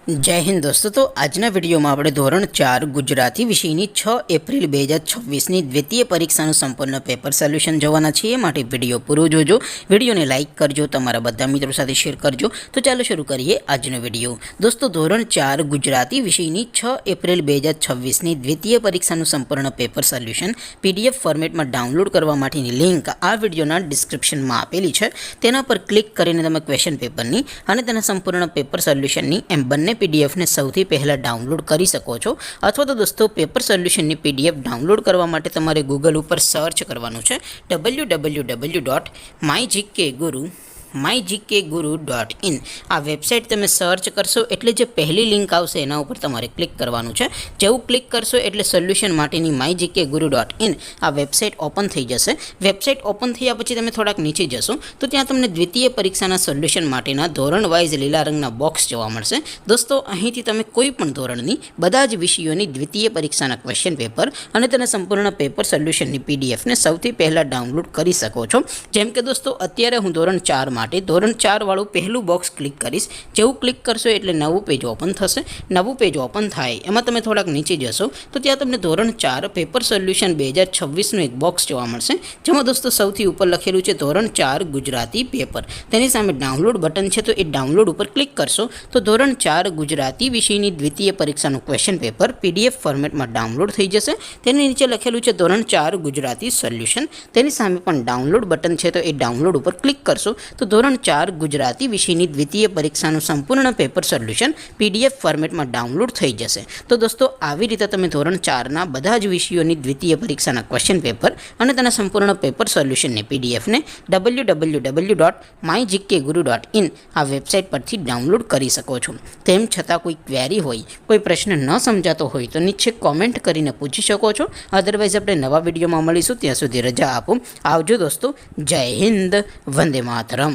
जय हिंद दोस्तों। तो आजना विडियो में આપણે ધોરણ 4 ગુજરાતી વિષયની 6 એપ્રિલ 2026 ની દ્વિતીય પરીક્ષાનું સંપૂર્ણ પેપર સોલ્યુશન જોવાના છીએ। માટે વિડિયો પૂરો જોજો, વિડિયોને લાઈક કરજો, તમારા બધા મિત્રો સાથે શેર કરજો। તો ચાલો શરૂ કરીએ આજનો વિડિયો। દોસ્તો ધોરણ 4 ગુજરાતી વિષયની 6 એપ્રિલ 2026 ની દ્વિતીય પરીક્ષાનું સંપૂર્ણ પેપર સોલ્યુશન PDF ફોર્મેટમાં ડાઉનલોડ કરવા માટેની લિંક આ વિડિયોના ડિસ્ક્રિપ્શનમાં આપેલી છે। તેના પર ક્લિક કરીને તમે ક્વેશ્ચન પેપરની અને તેના સંપૂર્ણ પેપર સોલ્યુશનની એમ બંને PDF ने સૌથી પહેલા ડાઉનલોડ કરી શકો છો। અથવા તો દોસ્તો પેપર સોલ્યુશનની PDF ડાઉનલોડ કરવા માટે તમારે ગૂગલ ઉપર સર્ચ કરવાનું છે www.mygkguru.in। આ વેબસાઇટ તમે સર્ચ કરશો એટલે જે પહેલી લિંક આવશે એના ઉપર તમારે ક્લિક કરવાનું છે। જેવું ક્લિક કરશો એટલે સોલ્યુશન માટેની mygkguru.in આ વેબસાઇટ ઓપન થઈ જશે। વેબસાઇટ ઓપન થયા પછી તમે થોડાક નીચે જશો તો ત્યાં તમને દ્વિતીય પરીક્ષાના સોલ્યુશન માટેના ધોરણ વાઇઝ લીલા રંગના બોક્સ જોવા મળશે। દોસ્તો અહીંથી તમે કોઈ પણ ધોરણની બધા જ વિષયોની દ્વિતીય પરીક્ષાના ક્વેશ્ચન પેપર અને તેના સંપૂર્ણ પેપર સોલ્યુશનની PDF ને સૌથી પહેલા ડાઉનલોડ કરી શકો છો। જેમ કે દોસ્તો અત્યારે હું ધોરણ 4 માટે ધોરણ 4 વાળું પહેલું બોક્સ ક્લિક કરીશ। જેવું ક્લિક કરશો એટલે નવું પેજ ઓપન થશે। નવું પેજ ઓપન થાય એમાં તમે થોડાક નીચે જશો તો ત્યાં તમને ધોરણ 4 પેપર સોલ્યુશન 2026 નું એક બોક્સ જોવા મળશે, જેમાં દોસ્તો સૌથી ઉપર લખેલું છે ધોરણ 4 ગુજરાતી પેપર। તેની સામે ડાઉનલોડ બટન છે, તો એ ડાઉનલોડ ઉપર ક્લિક કરશો તો ધોરણ 4 ગુજરાતી વિષયની દ્વિતીય પરીક્ષાનું ક્વેશ્ચન પેપર PDF ફોર્મેટમાં ડાઉનલોડ થઈ જશે। તેની નીચે લખેલું છે ધોરણ 4 ગુજરાતી સોલ્યુશન। તેની સામે પણ ડાઉનલોડ બટન છે, તો એ ડાઉનલોડ ઉપર ક્લિક કરશો તો ધોરણ 4 ગુજરાતી વિષયની દ્વિતીય પરીક્ષાનું સંપૂર્ણ પેપર સોલ્યુશન PDF ફોર્મેટમાં ડાઉનલોડ થઈ જશે। તો દોસ્તો આવી રીતે તમે ધોરણ 4ના બધા જ વિષયોની દ્વિતીય પરીક્ષાના ક્વેશ્ચન પેપર અને તેના સંપૂર્ણ પેપર સોલ્યુશનની PDF ને www.mygkguru.in આ વેબસાઇટ પરથી ડાઉનલોડ કરી શકો છો। તેમ છતાં કોઈ ક્વેરી હોય, કોઈ પ્રશ્ન ન સમજાતો હોય તો નીચે કોમેન્ટ કરીને પૂછી શકો છો। અધરવાઇઝ આપણે નવા વિડીયોમાં મળીશું, ત્યાં સુધી રજા આપો। આવજો દોસ્તો। જય હિન્દ, વંદે માતરમ।